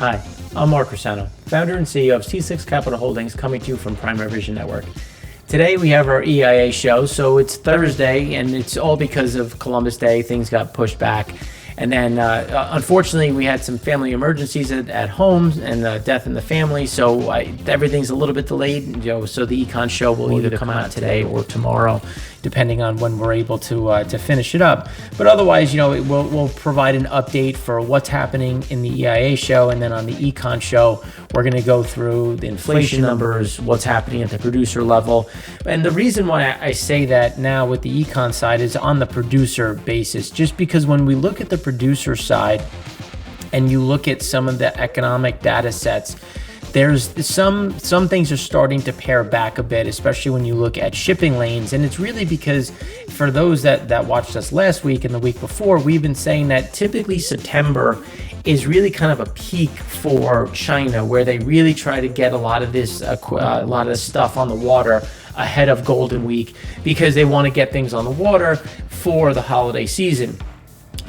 Hi, I'm Mark Rossano, founder and CEO of C6 Capital Holdings, coming to you from Primary Vision Network. Today we have our EIA show, so it's Thursday, and it's all because of Columbus Day. Things got pushed back. And then, unfortunately, we had some family emergencies at home and death in the family, so everything's a little bit delayed. So the Econ show will either come out today or tomorrow, depending on when we're able to finish it up. But otherwise, we'll provide an update for what's happening in the EIA show, and then on the Econ show, we're going to go through the inflation numbers, what's happening at the producer level. And the reason why I say that now with the Econ side is on the producer basis, just because when we look at the producer side and you look at some of the economic data sets, there's some things are starting to pare back a bit, especially when you look at shipping lanes. And it's really because for those that watched us last week and the week before, we've been saying that typically September is really kind of a peak for China, where they really try to get a lot of this stuff on the water ahead of Golden Week, because they want to get things on the water for the holiday season.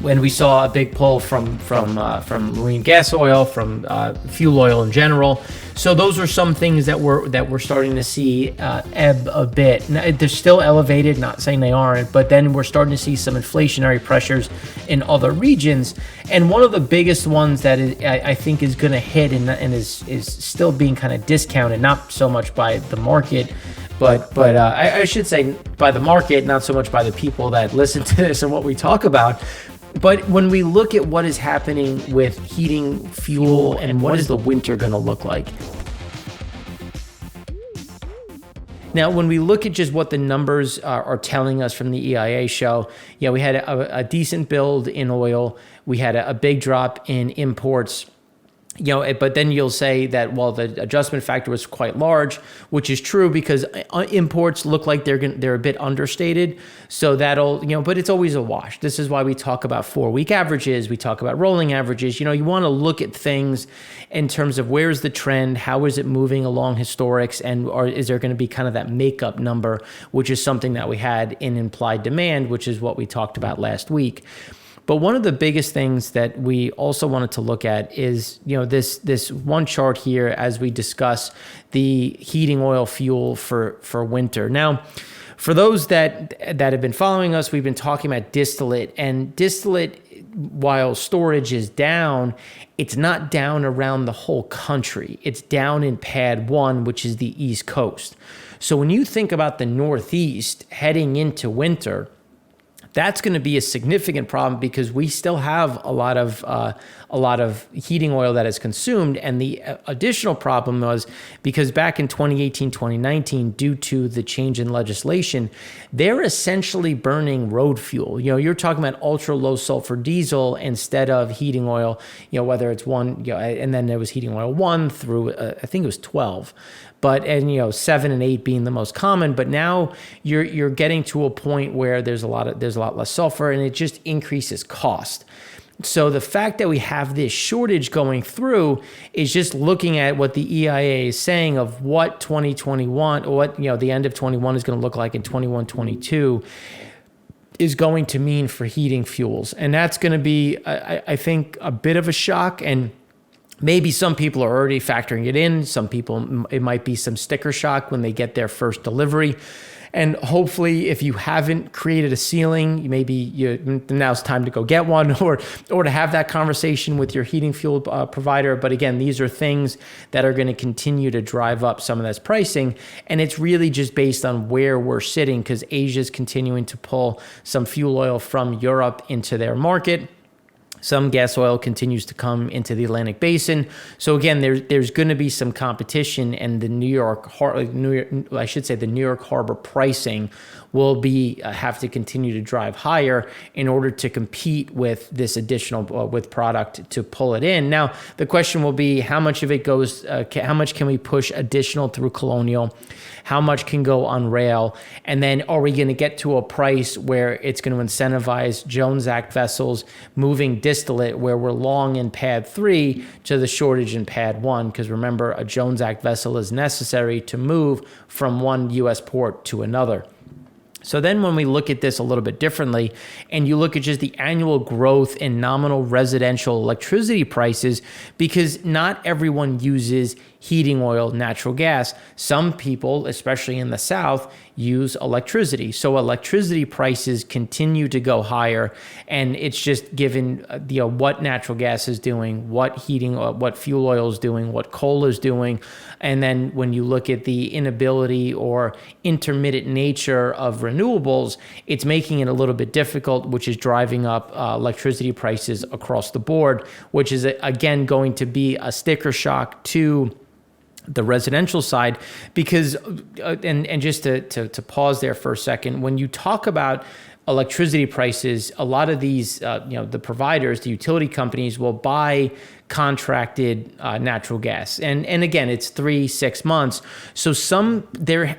When we saw a big pull from marine gas oil, from fuel oil in general, so those are some things that we're starting to see ebb a bit. Now, they're still elevated, not saying they aren't, but then we're starting to see some inflationary pressures in other regions. And one of the biggest ones that I think is going to hit and is still being kind of discounted, not so much by the market, but I should say by the market, not so much by the people that listen to this and what we talk about. But when we look at what is happening with heating fuel and what is the winter going to look like? Now, when we look at just what the numbers are telling us from the EIA show, we had a decent build in oil. We had a big drop in imports. But then you'll say that, well, the adjustment factor was quite large, which is true because imports look like they're a bit understated. So that'll, but it's always a wash. This is why we talk about 4-week averages. We talk about rolling averages. You want to look at things in terms of where's the trend, how is it moving along historics, or is there going to be kind of that makeup number, which is something that we had in implied demand, which is what we talked about last week. But one of the biggest things that we also wanted to look at is, this one chart here as we discuss the heating oil fuel for winter. Now, for those that have been following us, we've been talking about distillate, and distillate, while storage is down, it's not down around the whole country. It's down in Pad 1, which is the East Coast. So when you think about the Northeast heading into winter, that's going to be a significant problem because we still have a lot of heating oil that is consumed. And the additional problem was because back in 2018, 2019, due to the change in legislation, they're essentially burning road fuel. You're talking about ultra low sulfur diesel instead of heating oil, whether it's one, and then there was heating oil 1 through, I think it was 12. But 7 and 8 being the most common, but now you're getting to a point where there's a lot less sulfur, and it just increases cost. So the fact that we have this shortage going through is just looking at what the EIA is saying of what 2021, or what the end of 21 is going to look like in 21, 22 is going to mean for heating fuels, and that's going to be, I think, a bit of a shock. And maybe some people are already factoring it in. Some people, it might be some sticker shock when they get their first delivery. And hopefully, if you haven't created a ceiling, now's time to go get one, or to have that conversation with your heating fuel provider. But again, these are things that are going to continue to drive up some of this pricing. And it's really just based on where we're sitting, because Asia is continuing to pull some fuel oil from Europe into their market. Some gas oil continues to come into the Atlantic Basin. So again, there's going to be some competition, and the New York Harbor pricing will have to continue to drive higher in order to compete with this additional with product to pull it in. Now, the question will be how much of it goes, how much can we push additional through Colonial? How much can go on rail? And then are we going to get to a price where it's going to incentivize Jones Act vessels moving distillate, where we're long in Pad 3 to the shortage in Pad 1? Because remember, a Jones Act vessel is necessary to move from one U.S. port to another. So then when we look at this a little bit differently and you look at just the annual growth in nominal residential electricity prices, because not everyone uses heating oil, natural gas. Some people, especially in the South, use electricity. So electricity prices continue to go higher, and it's just given what natural gas is doing, what heating, what fuel oil is doing, what coal is doing. And then when you look at the inability or intermittent nature of renewables, it's making it a little bit difficult, which is driving up electricity prices across the board, which is again going to be a sticker shock to the residential side, because and just to pause there for a second, when you talk about electricity prices, a lot of these the providers, the utility companies, will buy contracted natural gas, and again, it's 3-6 months. So some there,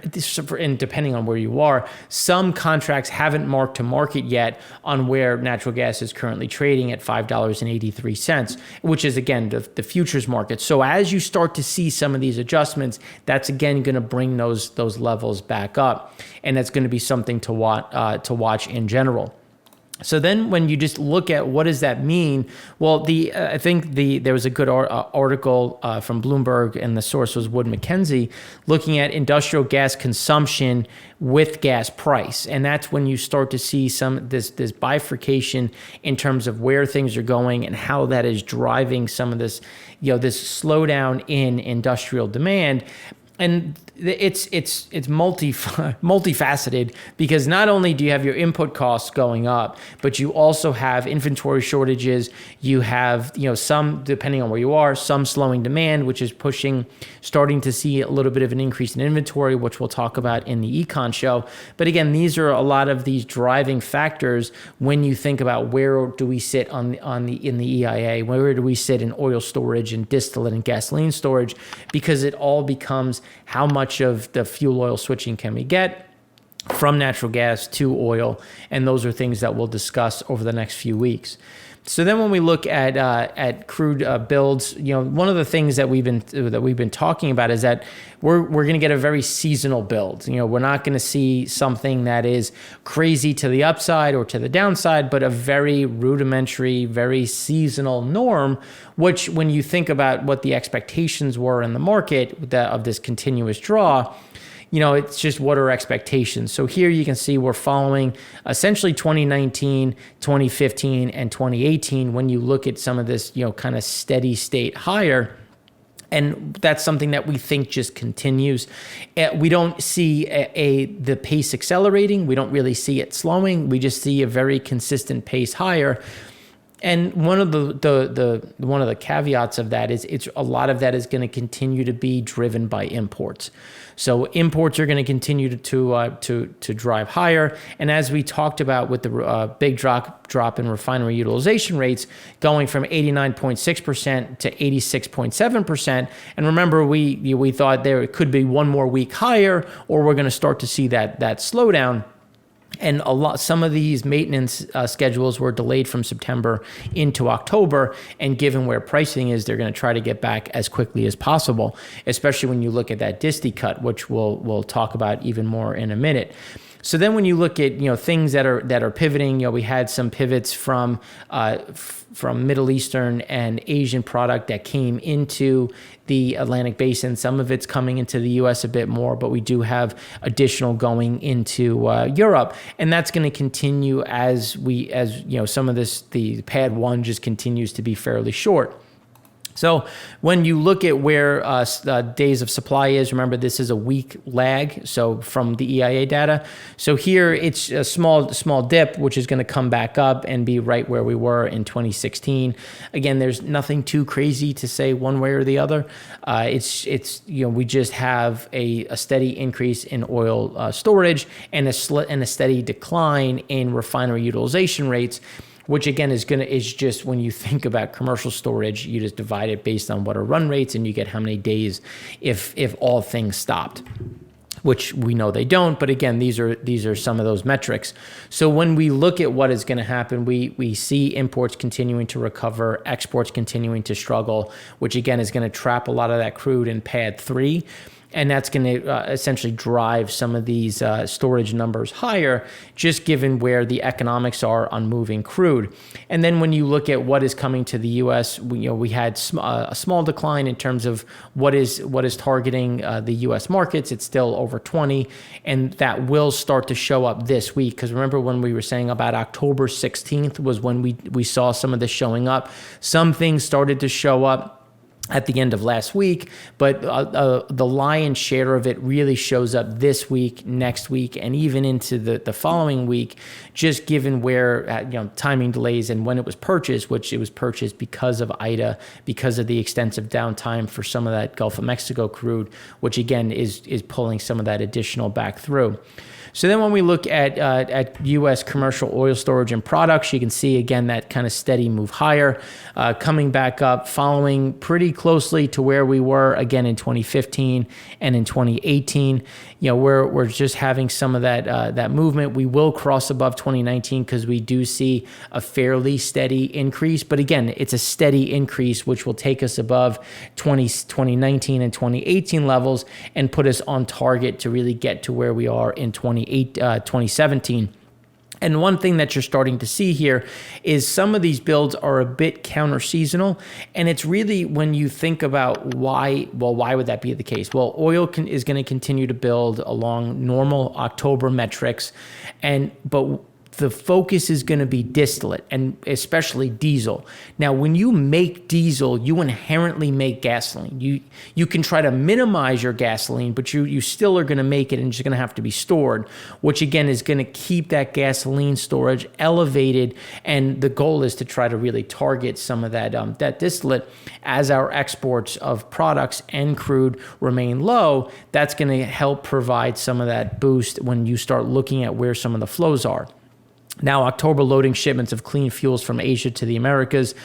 and depending on where you are, some contracts haven't marked to market yet on where natural gas is currently trading at $5.83, which is again the futures market. So as you start to see some of these adjustments, that's again going to bring those levels back up, and that's going to be something to watch in general. So then when you just look at what does that mean? Well, I think there was a good article from Bloomberg, and the source was Wood Mackenzie, looking at industrial gas consumption with gas price. And that's when you start to see this bifurcation in terms of where things are going and how that is driving some of this, this slowdown in industrial demand. And it's multifaceted, because not only do you have your input costs going up, but you also have inventory shortages. You have, some, depending on where you are, some slowing demand, which is starting to see a little bit of an increase in inventory, which we'll talk about in the econ show. But again, these are a lot of these driving factors when you think about where do we sit in the EIA, where do we sit in oil storage and distillate and gasoline storage, because it all becomes how much of the fuel oil switching can we get from natural gas to oil, and those are things that we'll discuss over the next few weeks. So then when we look at crude builds, one of the things that we've been talking about is that we're going to get a very seasonal build. We're not going to see something that is crazy to the upside or to the downside, but a very rudimentary, very seasonal norm, which when you think about what the expectations were in the market of this continuous draw, it's just what are expectations. So here you can see we're following essentially 2019, 2015, and 2018 when you look at some of this, kind of steady state higher. And that's something that we think just continues. We don't see the pace accelerating. We don't really see it slowing. We just see a very consistent pace higher. And one of the caveats of that is a lot of that is going to continue to be driven by imports. So imports are going to continue to drive higher. And as we talked about with the big drop in refinery utilization rates going from 89.6% to 86.7%, and remember we thought there could be one more week higher, or we're going to start to see that slowdown. And some of these maintenance schedules were delayed from September into October. And given where pricing is, they're going to try to get back as quickly as possible, especially when you look at that disti cut, which we'll talk about even more in a minute. So then when you look at things that are pivoting, we had some pivots from Middle Eastern and Asian product that came into the Atlantic Basin. Some of it's coming into the U.S. a bit more, but we do have additional going into Europe, and that's going to continue as some of this, the pad one just continues to be fairly short. So when you look at where days of supply is, remember this is a week lag, so from the EIA data. So here it's a small dip, which is going to come back up and be right where we were in 2016. Again, there's nothing too crazy to say one way or the other. We just have a steady increase in oil storage and a steady decline in refinery utilization rates, which again is just when you think about commercial storage, you just divide it based on what are run rates and you get how many days if all things stopped, which we know they don't. But again, these are some of those metrics. So when we look at what is going to happen, we see imports continuing to recover, exports continuing to struggle, which again is going to trap a lot of that crude in pad 3. and that's going to essentially drive some of these storage numbers higher, just given where the economics are on moving crude. And then when you look at what is coming to the U.S., we had a small decline in terms of what is targeting the U.S. markets. It's still over 20, and that will start to show up this week. Because remember when we were saying about October 16th was when we saw some of this showing up. Some things started to show up at the end of last week, but the lion's share of it really shows up this week, next week, and even into the following week, just given where timing delays and when it was purchased, which it was purchased because of EIA, because of the extensive downtime for some of that Gulf of Mexico crude, which again is pulling some of that additional back through. So then when we look at U.S. commercial oil storage and products, you can see, again, that kind of steady move higher, coming back up, following pretty closely to where we were, again, in 2015 and in 2018. We're just having some of that movement. We will cross above 2019 because we do see a fairly steady increase. But again, it's a steady increase, which will take us above 2019 and 2018 levels and put us on target to really get to where we are in 2017. And one thing that you're starting to see here is some of these builds are a bit counter-seasonal. And it's really when you think about why would that be the case? Well, oil is going to continue to build along normal October metrics, but the focus is going to be distillate, and especially diesel. Now, when you make diesel, you inherently make gasoline. You can try to minimize your gasoline, but you still are going to make it, and it's going to have to be stored, which again is going to keep that gasoline storage elevated. And the goal is to try to really target some of that distillate as our exports of products and crude remain low. That's going to help provide some of that boost when you start looking at where some of the flows are. Now, October loading shipments of clean fuels from Asia to the Americas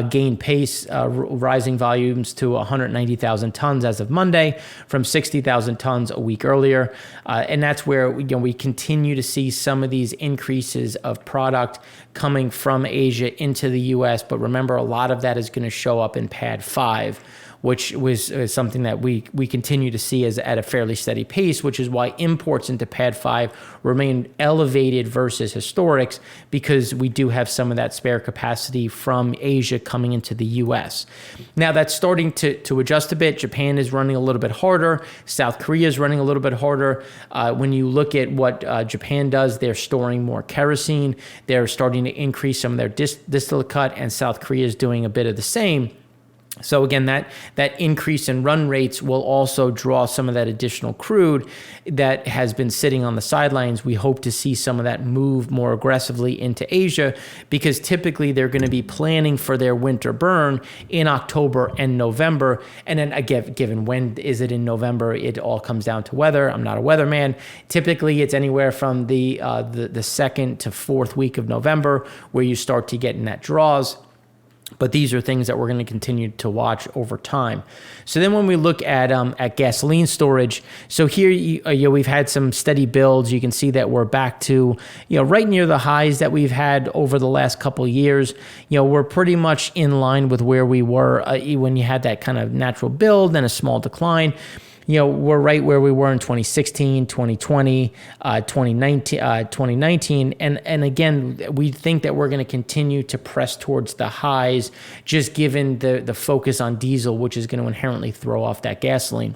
gained pace, rising volumes to 190,000 tons as of Monday from 60,000 tons a week earlier. And that's where we continue to see some of these increases of product coming from Asia into the U.S. But remember, a lot of that is going to show up in Pad 5, which was something that we continue to see as at a fairly steady pace, which is why imports into Pad 5 remain elevated versus historics, because we do have some of that spare capacity from Asia coming into the U.S. Now, that's starting to adjust a bit. Japan is running a little bit harder. South Korea is running a little bit harder. When you look at what Japan does, they're storing more kerosene. They're starting to increase some of their distillate cut, and South Korea is doing a bit of the same. So again, that increase in run rates will also draw some of that additional crude that has been sitting on the sidelines. We hope to see some of that move more aggressively into Asia, because typically they're going to be planning for their winter burn in October and November. And then again, given when is it in November, it all comes down to weather. I'm not a weatherman. Typically, it's anywhere from the second to fourth week of November where you start to get in that draws. But these are things that we're going to continue to watch over time. So then when we look at gasoline storage, so here we've had some steady builds. You can see that we're back to right near the highs that we've had over the last couple of years. We're pretty much in line with where we were when you had that kind of natural build and a small decline. We're right where we were in 2016, 2020, 2019. And again, we think that we're going to continue to press towards the highs, just given the focus on diesel, which is going to inherently throw off that gasoline.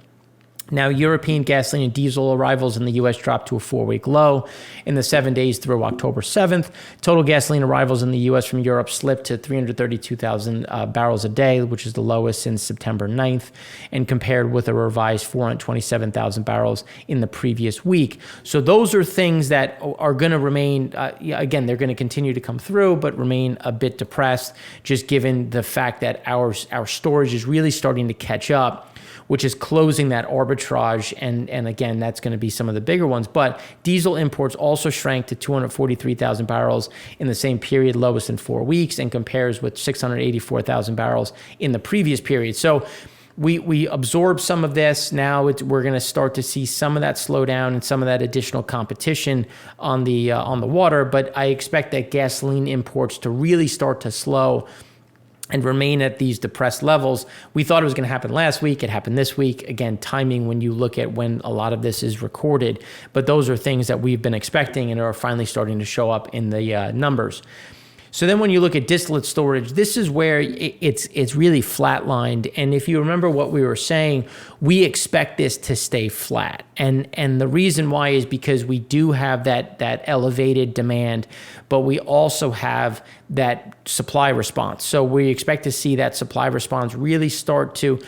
Now, European gasoline and diesel arrivals in the U.S. dropped to a 4-week low in the 7 days through October 7th. Total gasoline arrivals in the U.S. from Europe slipped to 332,000 barrels a day, which is the lowest since September 9th, and compared with a revised 427,000 barrels in the previous week. So those are things that are going to remain, again, they're going to continue to come through, but remain a bit depressed, just given the fact that our storage is really starting to catch up, which is closing that arbitrage. And again, that's going to be some of the bigger ones. But diesel imports also shrank to 243,000 barrels in the same period, lowest in 4 weeks, and compares with 684,000 barrels in the previous period. So we absorb some of this. Now we're going to start to see some of that slow down and some of that additional competition on the water. But I expect that gasoline imports to really start to slow and remain at these depressed levels. We thought it was going to happen last week. It happened this week. Again, timing when you look at when a lot of this is recorded. But those are things that we've been expecting and are finally starting to show up in the numbers. So then when you look at distillate storage, this is where it's really flatlined. And if you remember what we were saying, we expect this to stay flat. And the reason why is because we do have that elevated demand, but we also have that supply response. So we expect to see that supply response really start to,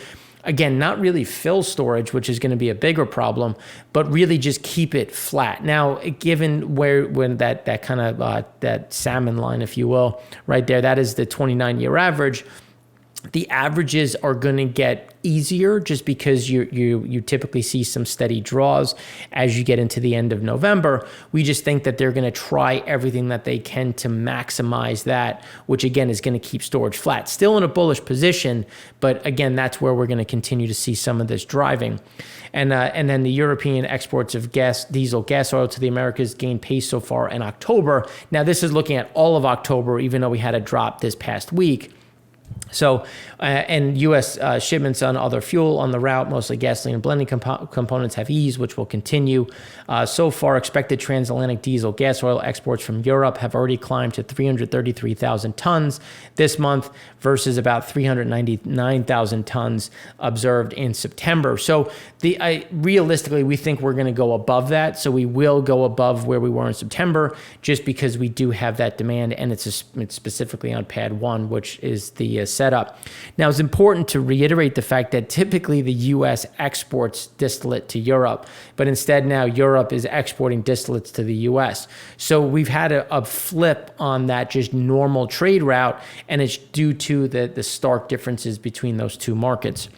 again, not really fill storage, which is going to be a bigger problem, but really just keep it flat. Now, given when that kind of that salmon line, if you will, right there, that is the 29-year average. The averages are going to get easier just because you typically see some steady draws as you get into the end of November. We just think that they're going to try everything that they can to maximize that, which again is going to keep storage flat. Still in a bullish position, but again, that's where we're going to continue to see some of this driving. And then the European exports of diesel gas oil to the Americas gained pace so far in October. Now, this is looking at all of October, even though we had a drop this past week. So, and U.S. Shipments on other fuel on the route, mostly gasoline and blending components, have eased, which will continue. So far, expected transatlantic diesel gas oil exports from Europe have already climbed to 333,000 tons this month versus about 399,000 tons observed in September. So realistically, we think we're going to go above that. So we will go above where we were in September just because we do have that demand, and it's specifically on pad 1, which is the setup. Now, it's important to reiterate the fact that typically the U.S. exports distillate to Europe, but instead now Europe is exporting distillates to the U.S. So we've had a flip on that just normal trade route, and it's due to the stark differences between those two markets.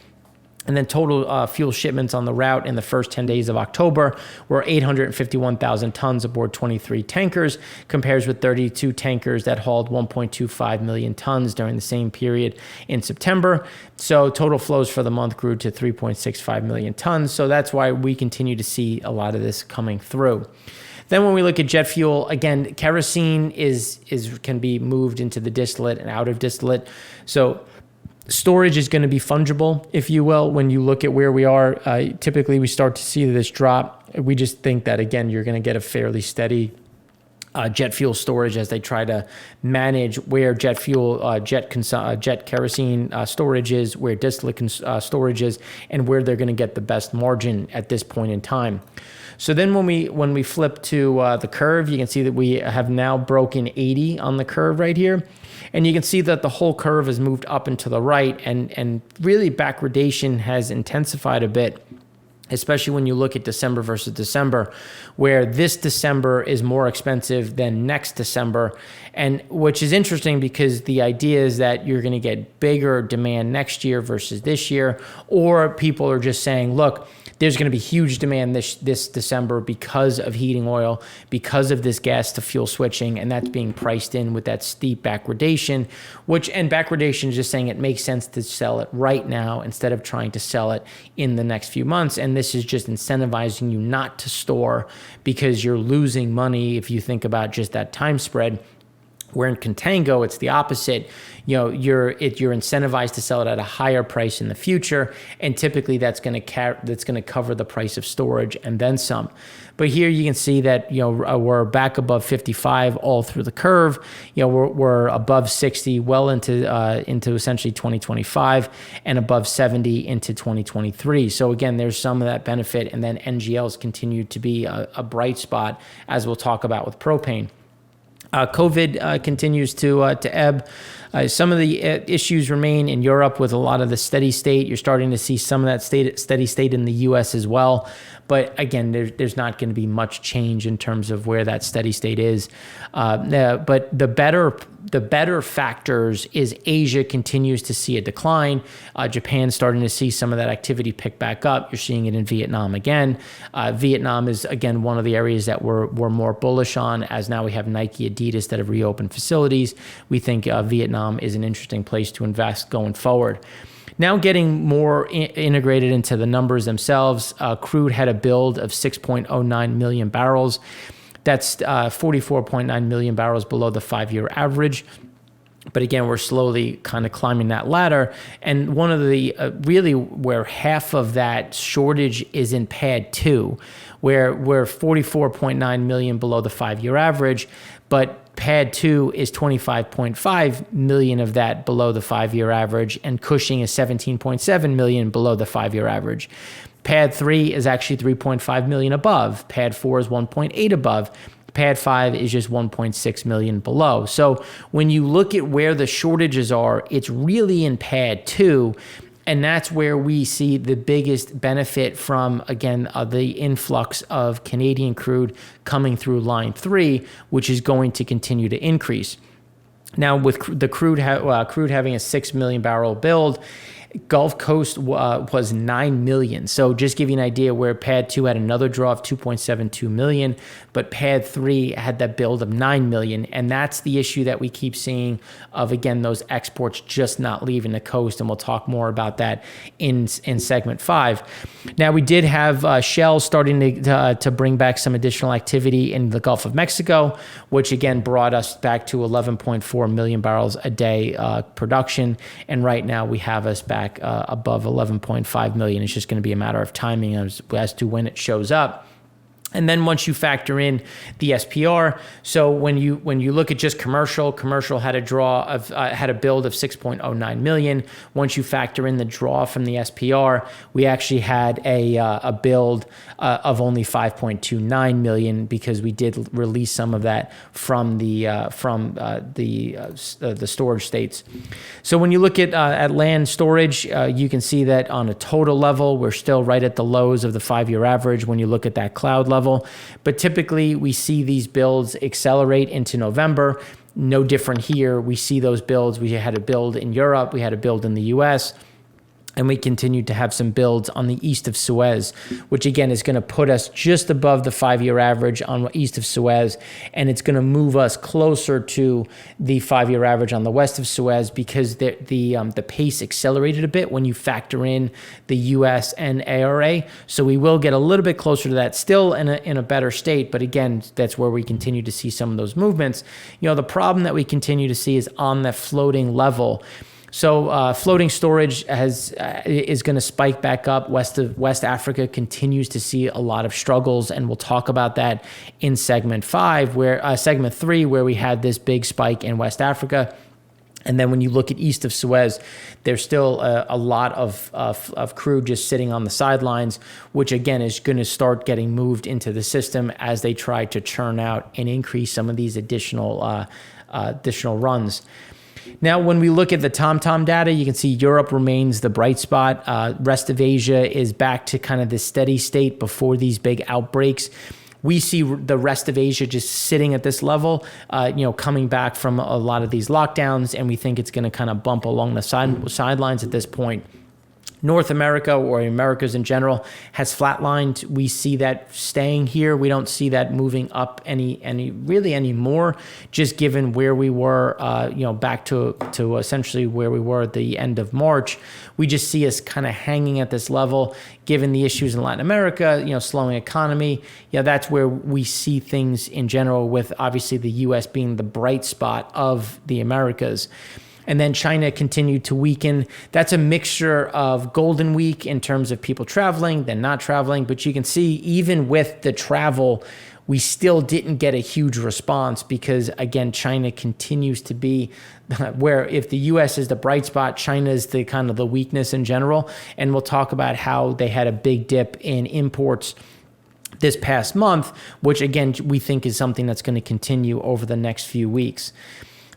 And then total fuel shipments on the route in the first 10 days of October were 851,000 tons aboard 23 tankers, compares with 32 tankers that hauled 1.25 million tons during the same period in September. So total flows for the month grew to 3.65 million tons. So that's why we continue to see a lot of this coming through. Then when we look at jet fuel, again, kerosene can be moved into the distillate and out of distillate. So storage is going to be fungible, if you will, when you look at where we are. Typically, we start to see this drop. We just think that, again, you're going to get a fairly steady jet fuel storage as they try to manage where jet kerosene storage is, where distillate storage is, and where they're going to get the best margin at this point in time. So then when we flip to the curve, you can see that we have now broken 80 on the curve right here. And you can see that the whole curve has moved up and to the right, and really backwardation has intensified a bit, especially when you look at December versus December, where this December is more expensive than next December, and which is interesting because the idea is that you're going to get bigger demand next year versus this year, or people are just saying, look, there's going to be huge demand this December because of heating oil, because of this gas to fuel switching, and that's being priced in with that steep backwardation, and backwardation is just saying it makes sense to sell it right now instead of trying to sell it in the next few months. And this is just incentivizing you not to store because you're losing money if you think about just that time spread. Where in contango, it's the opposite. You're incentivized to sell it at a higher price in the future, and typically that's going to cover the price of storage and then some. But here you can see that we're back above 55 all through the curve. We're above 60 well into essentially 2025, and above 70 into 2023. So again, there's some of that benefit, and then NGLs continue to be a bright spot, as we'll talk about with propane. COVID continues to ebb. Some of the issues remain in Europe with a lot of the steady state. You're starting to see some of that steady state in the U.S. as well. But again, there's not going to be much change in terms of where that steady state is. But the better factors is Asia continues to see a decline. Japan's starting to see some of that activity pick back up. You're seeing it in Vietnam again. Vietnam is, again, one of the areas that we're more bullish on, as now we have Nike, Adidas that have reopened facilities. We think Vietnam is an interesting place to invest going forward. Now getting more integrated into the numbers themselves, crude had a build of 6.09 million barrels. That's 44.9 million barrels below the 5-year average. But again, we're slowly kind of climbing that ladder. And one of the really where half of that shortage is in pad 2, where we're 44.9 million below the 5-year average, but pad 2 is 25.5 million of that below the 5-year average, and Cushing is 17.7 million below the 5-year average. Pad 3 is actually 3.5 million above. Pad 4 is 1.8 above. Pad 5 is just 1.6 million below. So when you look at where the shortages are, it's really in pad 2, and that's where we see the biggest benefit from, again, the influx of Canadian crude coming through line 3, which is going to continue to increase. Now, with the crude having a 6 million barrel build, Gulf Coast was 9 million. So just give you an idea where pad 2 had another draw of 2.72 million, but pad 3 had that build of 9 million. And that's the issue that we keep seeing of, again, those exports just not leaving the coast. And we'll talk more about that in segment 5. Now, we did have Shell starting to bring back some additional activity in the Gulf of Mexico, which again brought us back to 11.4 million barrels a day production. And right now we have us back above 11.5 million. It's just going to be a matter of timing as to when it shows up. And then once you factor in the SPR, so when you look at just commercial had a draw of had a build of 6.09 million. Once you factor in the draw from the SPR, we actually had a build of only 5.29 million, because we did release some of that from the storage states. So when you look at land storage, you can see that on a total level, we're still right at the lows of the 5-year average when you look at that cloud level. But typically we see these builds accelerate into November. No different here. We see those builds. We had a build in Europe. We had a build in the US. And we continued to have some builds on the east of Suez, which again is going to put us just above the 5-year average on east of Suez, and it's going to move us closer to the 5-year average on the west of Suez, because the pace accelerated a bit when you factor in the U.S. and ARA. So we will get a little bit closer to that, still in a better state, but again, that's where we continue to see some of those movements. You know, the problem that we continue to see is on the floating level. So floating storage is going to spike back up. West Africa continues to see a lot of struggles, and we'll talk about that in segment 3, where we had this big spike in West Africa. And then when you look at east of Suez, there's still a lot of crude just sitting on the sidelines, which again is going to start getting moved into the system as they try to churn out and increase some of these additional runs. Now, when we look at the TomTom data, you can see Europe remains the bright spot. Rest of Asia is back to kind of the steady state before these big outbreaks. We see the rest of Asia just sitting at this level, coming back from a lot of these lockdowns, and we think it's going to kind of bump along the sidelines at this point. North America, or Americas in general, has flatlined. We see that staying here. We don't see that moving up any more, just given where we were, back to essentially where we were at the end of March. We just see us kind of hanging at this level, given the issues in Latin America, slowing economy. That's where we see things in general, with obviously the U.S. being the bright spot of the Americas. And then China continued to weaken. That's a mixture of Golden Week in terms of people traveling, then not traveling. But you can see even with the travel, we still didn't get a huge response, because, again, China continues to be where, if the U.S. is the bright spot, China is the kind of the weakness in general. And we'll talk about how they had a big dip in imports this past month, which, again, we think is something that's going to continue over the next few weeks.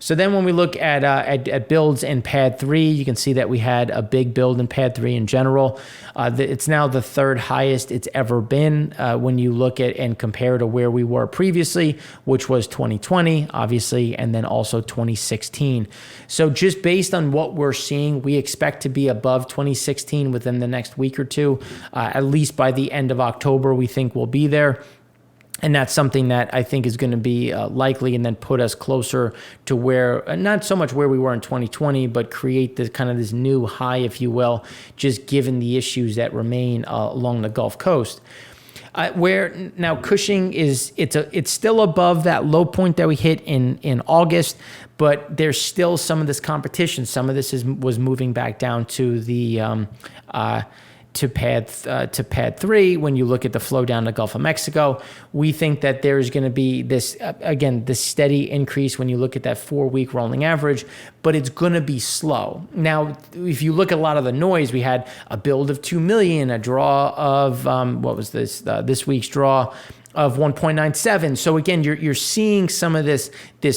So then when we look at builds in pad 3, you can see that we had a big build in pad 3 in general. It's now the third highest it's ever been when you look at and compare to where we were previously, which was 2020, obviously, and then also 2016. So just based on what we're seeing, we expect to be above 2016 within the next week or two. At least by the end of October, we think we'll be there. And that's something that I think is going to be likely, and then put us closer to where, not so much where we were in 2020, but create this kind of this new high, if you will, just given the issues that remain along the Gulf Coast. Where now Cushing it's still above that low point that we hit in August, but there's still some of this competition. Some of this was moving back down to the to pad 3. When you look at the flow down the Gulf of Mexico, we think that there's going to be this this steady increase when you look at that 4-week rolling average, but it's going to be slow. Now, if you look at a lot of the noise, we had a build of 2 million, a draw of what was this week's draw of 1.97. So again, you're seeing some of this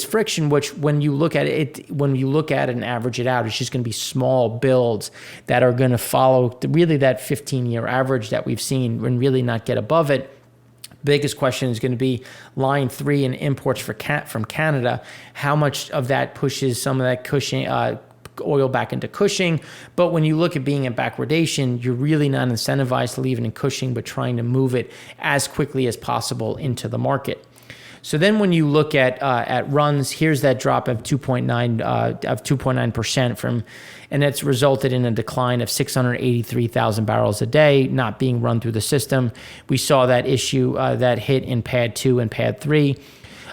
friction, which when you look at it and average it out, it's just going to be small builds that are going to follow really that 15-year average that we've seen and really not get above it. Biggest question is going to be line 3 and imports from Canada. How much of that pushes some of that Cushing oil back into Cushing? But when you look at being in backwardation, you're really not incentivized to leave it in Cushing, but trying to move it as quickly as possible into the market. So then when you look at runs, here's that drop of 2.9% from, and it's resulted in a decline of 683,000 barrels a day not being run through the system. We saw that issue that hit in pad 2 and pad 3.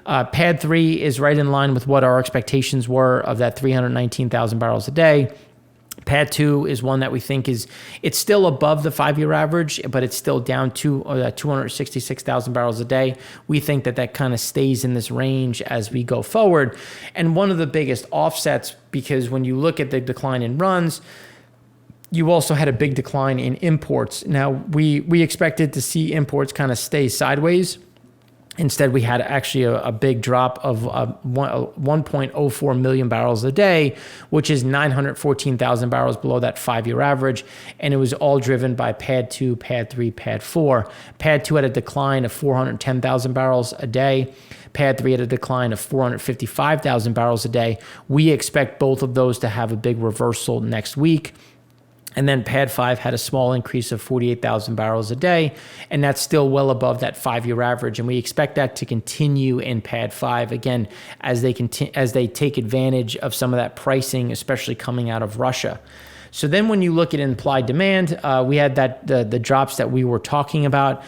Pad 3 is right in line with what our expectations were of that 319,000 barrels a day. Pad 2 is one that we think it's still above the 5-year average, but it's still down to 266,000 barrels a day. We think that kind of stays in this range as we go forward. And one of the biggest offsets, because when you look at the decline in runs, you also had a big decline in imports. Now, we expected to see imports kind of stay sideways. Instead, we had actually a big drop of 1.04 million barrels a day, which is 914,000 barrels below that 5-year average. And it was all driven by pad 2, pad 3, pad 4. Pad 2 had a decline of 410,000 barrels a day. Pad 3 had a decline of 455,000 barrels a day. We expect both of those to have a big reversal next week. And then pad 5 had a small increase of 48,000 barrels a day, and that's still well above that 5-year average. And we expect that to continue in pad 5 again as they take advantage of some of that pricing, especially coming out of Russia. So then when you look at implied demand, we had the drops that we were talking about.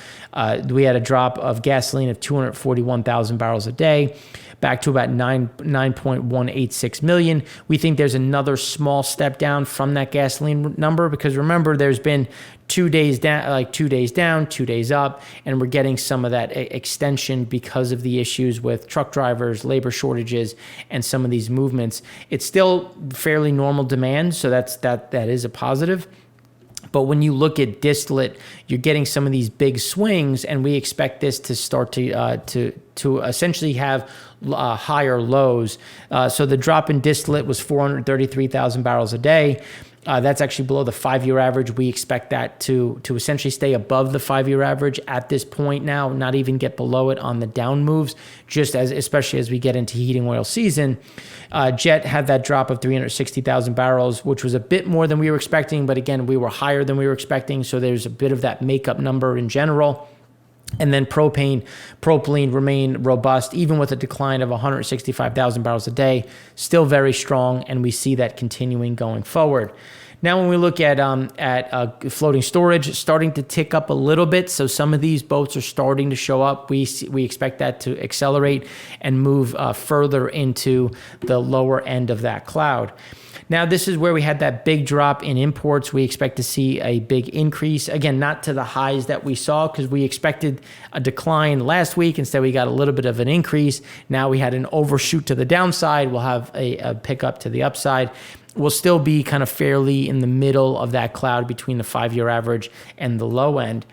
We had a drop of gasoline of 241,000 barrels a day, back to about 9.186 million. We think there's another small step down from that gasoline number, because remember, there's been 2 days down, 2 days down, 2 days up, and we're getting some of that extension because of the issues with truck drivers, labor shortages, and some of these movements. It's still fairly normal demand, so that is a positive. But when you look at distillate, you're getting some of these big swings, and we expect this to start to essentially have higher lows. So the drop in distillate was 433,000 barrels a day. That's actually below the 5-year average. We expect that to essentially stay above the 5-year average at this point now, not even get below it on the down moves, especially as we get into heating oil season. Jet had that drop of 360,000 barrels, which was a bit more than we were expecting, but again, we were higher than we were expecting, so there's a bit of that makeup number in general. And then propylene remained robust, even with a decline of 165,000 barrels a day, still very strong, and we see that continuing going forward. Now, when we look at floating storage, starting to tick up a little bit, so some of these boats are starting to show up. We expect that to accelerate and move further into the lower end of that cloud. Now, this is where we had that big drop in imports. We expect to see a big increase. Again, not to the highs that we saw, because we expected a decline last week. Instead, we got a little bit of an increase. Now we had an overshoot to the downside. We'll have a pickup to the upside. We'll still be kind of fairly in the middle of that cloud between the 5-year average and the low end.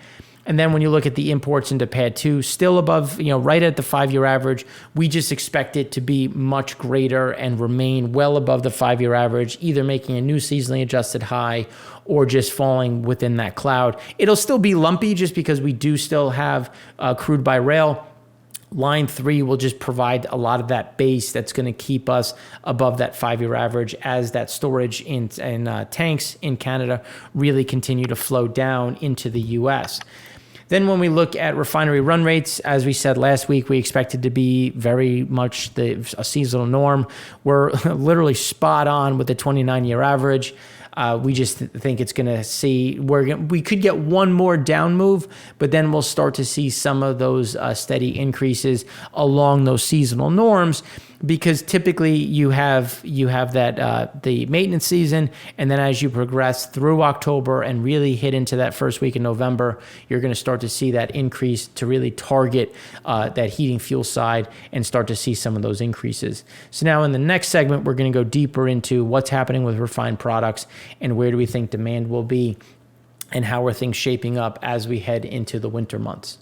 And then when you look at the imports into pad 2, still above, right at the 5-year average. We just expect it to be much greater and remain well above the 5-year average, either making a new seasonally adjusted high or just falling within that cloud. It'll still be lumpy just because we do still have crude by rail. Line 3 will just provide a lot of that base that's going to keep us above that 5-year average as that storage in tanks in Canada really continue to flow down into the U.S. Then when we look at refinery run rates, as we said last week, we expected to be very much a seasonal norm. We're literally spot on with the 29-year average. We just think it's going to see we could get one more down move, but then we'll start to see some of those steady increases along those seasonal norms, because typically you have that the maintenance season, and then as you progress through October and really hit into that first week in November, you're going to start to see that increase to really target that heating fuel side and start to see some of those increases. So now in the next segment, we're going to go deeper into what's happening with refined products and where do we think demand will be and how are things shaping up as we head into the winter months.